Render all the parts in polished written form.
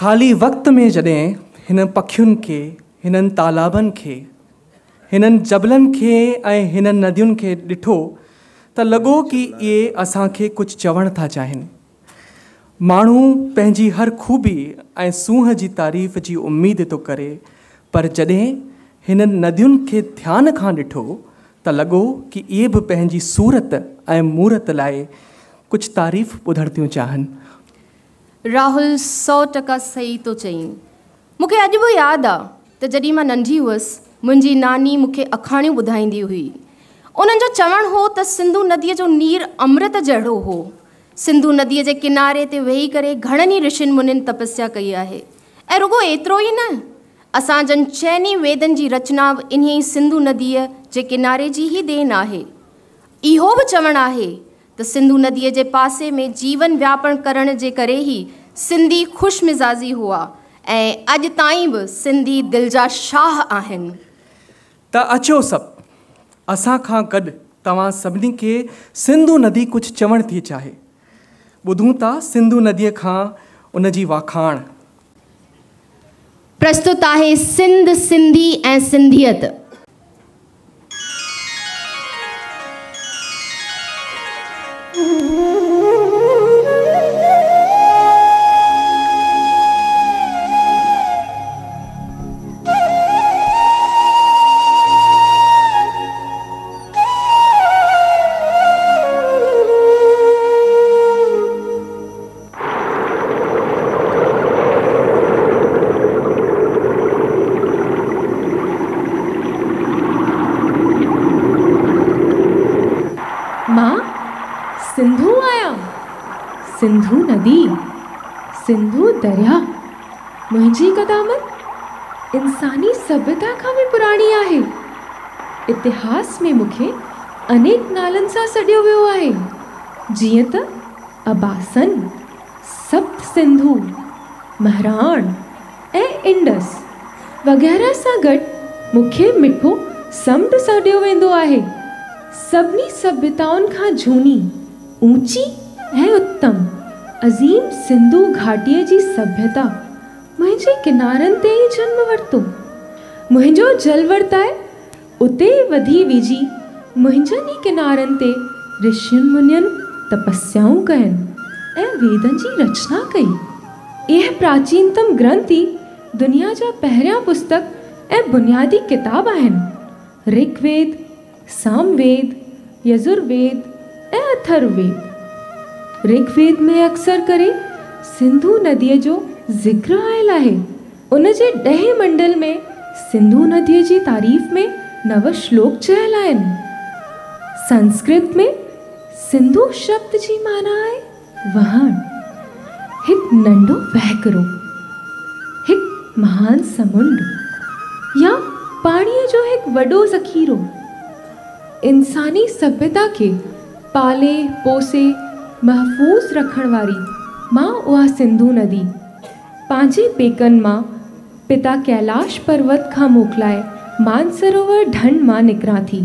ख़ाली वक़्त में जॾहिं हिन पखियुनि खे, हिननि तालाबनि खे, हिननि जबलनि खे ऐं हिननि नदियुनि खे ॾिठो त लॻो कि इहे असांखे कुझु चवणु था चाहिनि। माण्हू पंहिंजी हर खूबी ऐं सूंहं जी तारीफ़ जी उमेद थो करे, पर जॾहिं हिननि नदियुनि खे ध्यान खां ॾिठो त लॻो कि इहे बि पंहिंजी सूरत ऐं मूरत लाइ कुझु तारीफ़ ॿुधणु थियूं चाहिनि। राहुल 100% सही थो चई। मूंखे अॼु बि यादि आहे त जॾहिं मां नंढी हुअसि, मुंहिंजी नानी मूंखे अखाणियूं ॿुधाईंदी हुई। उन्हनि जो चवणु हो त सिंधु नदीअ जो नीर अमृत जहिड़ो हो। सिंधु नदीअ जे किनारे ते वेही करे घणनि ई ऋषियुनि मुनियुनि तपस्या कई आहे। ऐं रुगो एतिरो ई न, असां जन चइनी वेदनि जी रचना बि इन्हीअ सिंधु नदीअ जे किनारे जी ई देन आहे। इहो बि चवणु आहे त सिंधु नदीअ जे पासे में जीवन व्यापन करण जे करे ई सिंधी ख़ुशि मिज़ाजी हुआ ऐं अॼु ताईं बि सिंधी दिलि जा शाह आहिनि। त अचो सभु असां खां गॾु तव्हां सभिनी खे सिंधु नदी कुझु चवणु थी चाहे। ॿुधूं था सिंधु नदीअ खां उन जी वाखाण। प्रस्तुत आहे सिंध, सिंधी ऐं सिंधियत। सिंधु आया, सिंधु नदी, सिंधु दरिया। मुंहिंजी क़दामत इंसानी सभ्यता खां बि पुराणी आहे। इतिहास में मूंखे अनेक नालनि सां सॾियो वियो आहे, जीअं त अबासन, सप्त सिंधु, महराण ऐं इंडस वग़ैरह सां गॾु मूंखे मिठो समुंड सॾियो वेंदो आहे। सभिनी सभ्यताउनि खां झूनी, ऊंची ऐं उत्तम अज़ीम सिंधु घाटीअ जी सभ्यता मुंहिंजे किनारनि ते ई जन्म वरितो। मुंहिंजो जल वरताए उते वधी विझी मुंहिंजनि ई किनारनि ते ऋषियुनि मुनियुनि तपस्याऊं कयनि ऐं वेदनि जी रचना कई। इहे प्राचीनतम ग्रंथ ई दुनिया जा पहिरियां पुस्तक ऐं बुनियादी किताब आहिनि। ऋग्वेद, सामवेद, यजुर्वेद ऐं अथर्ववेद। ऋग्वेद में अक्सर करे सिंधु नदीअ जो ज़िक्र आयल आहे। उन जे 10 मंडल में सिंधु नदीअ जी तारीफ़ में 9 श्लोक चयल आहिनि। संस्कृत में सिंधु शब्द जी माना आहे वहण, हिकु नंढो वहकिरो, हिकु महान समुंड या पाणीअ जो हिकु वॾो ज़ख़ीरो। इंसानी सभ्यता खे पाले पोसे महफ़ूज़ रखण वारी मां उहा सिंधु नदी पंहिंजे पेकनि मां पिता कैलाश पर्वत खां मोकिलाए मानसरोवर ढंढ मां निकिरां थी।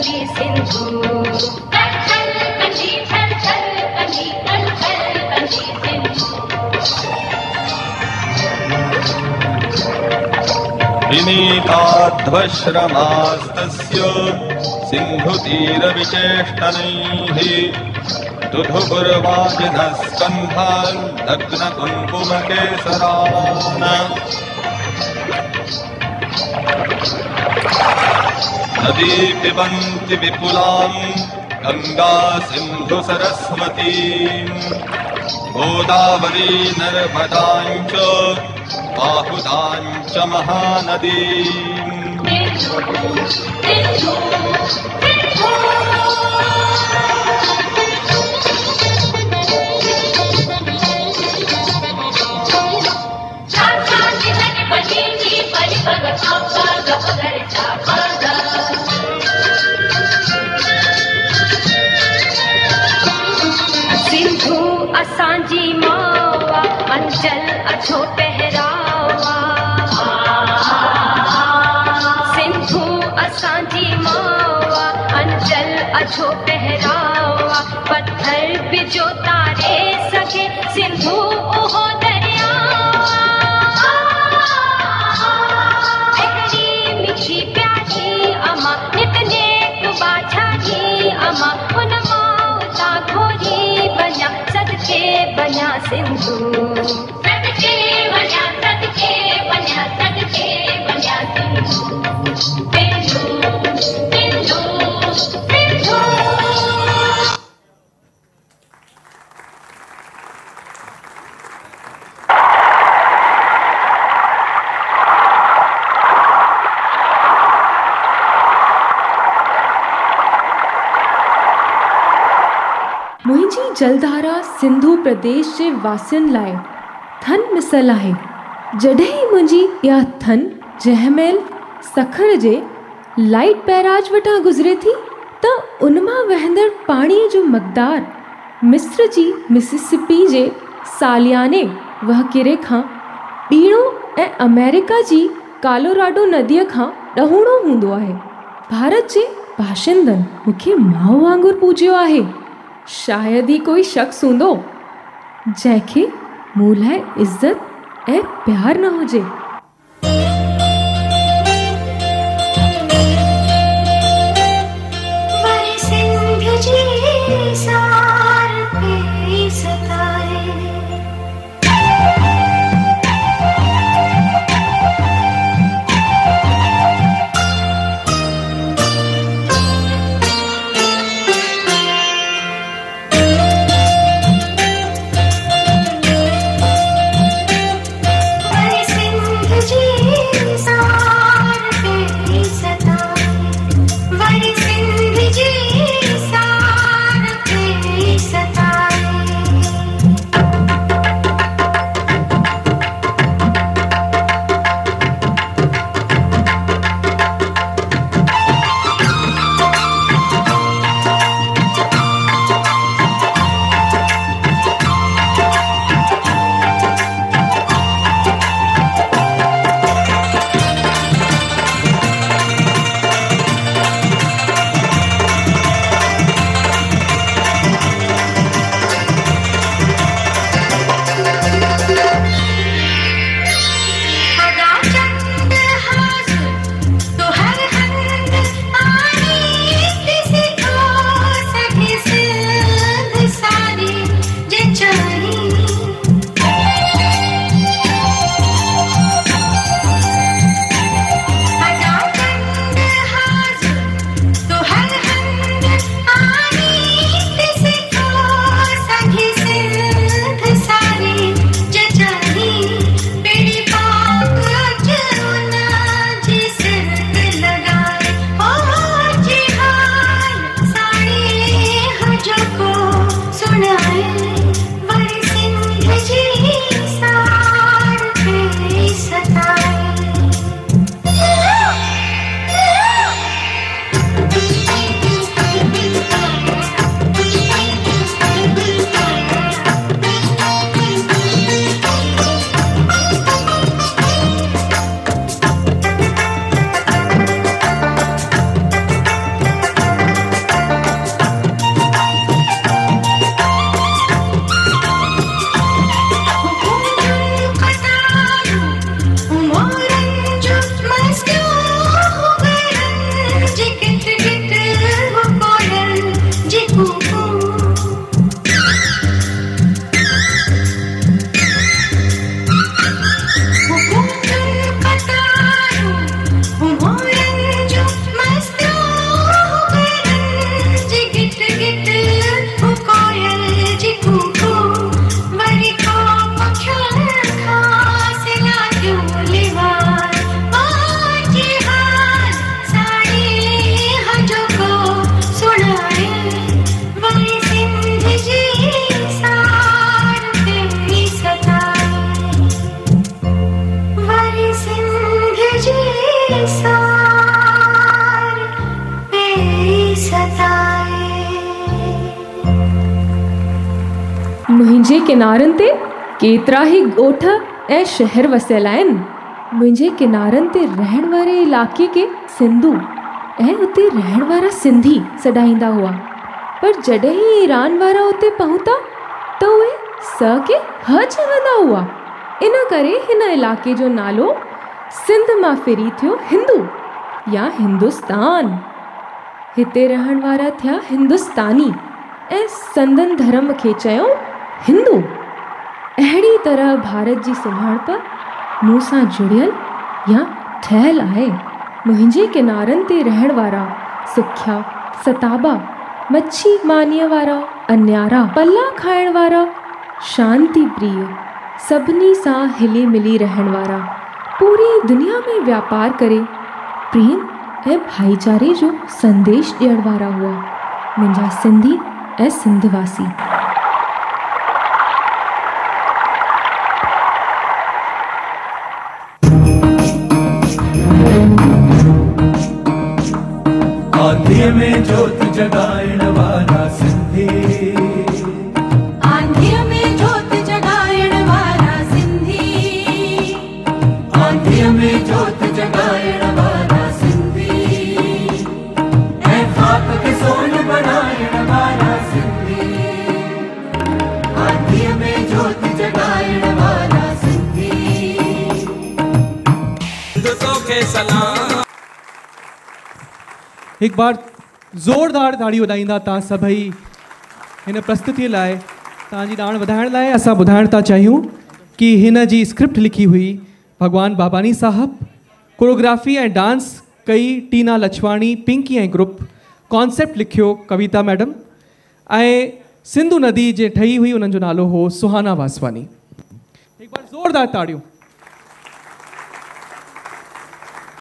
कंजी सिंधु चल चल कंजी चल चल कंजी चल चल कंजी सिंधु विनीताध्वश्रमास्तस्य सिन्धुतीरविचेष्टनैः दुधुपुर्वाजिनः स्कन्धान् दग्नकुङ्कुमकेसरान् नदी पिबन्ति विपुलां गङ्गा सिन्धु सरस्वतीं गोदावरी नर्मदां च बाहुदां च महानदीं सिंधु असांजी मावा अंचल अछो पहरावा सिंधु असांजी मावा अंचल अछो पहरावा पत्थर बिजो तारे सके सिंधु ओहो बन्या सिंधु सदके बन्या सदके बन्या सदके बन्या सिंधु सिंधु सिंधु सिंधु मुंहिंजी जलधारा सिंधु प्रदेश जे वासियुनि लाइ थन मिसल आहे। जॾहिं मुंहिंजी इहा थन जंहिंमहिल सखर जे लाइट बैराज वटां गुज़रे थी त उन मां वहंदड़ पाणीअ जो मक़दार मिस्र जी मिसिसिपी जे सालियाने वहकिरे खां ॿीणो ऐं अमेरिका जी कालोराडो नदीअ खां ॾहूणो हूंदो आहे। भारत जे बाशिंदनि मूंखे माउ वांगुरु पूजियो आहे। शायदि ई कोई शख़्स हूंदो जंहिंखे मूं लाइ इज़त ऐं प्यार न हुजे। सार मेरी सताए। मुंहिंजे किनारनि ते केतिरा ई ॻोठ ऐं शहर वसियल आहिनि। मुंहिंजे किनारनि ते रहण वारे इलाइक़े खे सिंधु ऐं उते रहण वारा सिंधी सॾाईंदा हुआ, पर जॾहिं ई ईरान वारा उते पहुता त उहे स खे ह चवंदा हुआ। इन करे हिन इलाइक़े जो नालो सिंध मां फिरी थियो हिंदू या हिंदुस्तान। हिते रहण वारा थिया हिंदुस्तानी ऐं संदन धर्म खे चयो हिंदू। अहिड़ी तरह भारत जी सुञाणप मूं सां जुड़ियल या ठहियल आहे। मुंहिंजे किनारनि ते रहण वारा सुखिया सताबा, मच्छी मानीअ वारा, अन्यारा, पल्ला खाइण वारा, शांति प्रिय, सभिनी सां हिली मिली रहण वारा, पूरी दुनिया में व्यापार करे प्रेम ऐं भाईचारे जो संदेश ॾियण वारा हुआ मुंहिंजा सिंधी ऐं सिंधवासी। आंधीअ में जोत जगाइण वारा सिंधी, आंधीअ में जोत जगाइण वारा सिंधी, आंधीअ में जोत जगाइण वारा सिंधी, ऐं खाक खे सोन बनाइण वारा सिंधी। आंधीअ में जोत जगाइण वारा सिंधी। तोखे सलाम। एक बार ज़ोरदार ताड़ी वॼाईंदा तव्हां सभई हिन प्रस्तुतीअ लाइ। तव्हांजी ॼाण वधाइण लाइ असां ॿुधाइण था चाहियूं कि हिन जी स्क्रिप्ट लिखी हुई भगवान बाबानी साहब, कोरियोग्राफी ऐं डांस कई टीना लछवाणी, पिंकी ऐं ग्रुप, कॉन्सेप्ट लिखियो कविता मैडम, ऐं सिंधु नदी जे ठही हुई उन्हनि जो नालो हो सुहाना वासवानी। एक बार ज़ोरदार ताड़ियूं।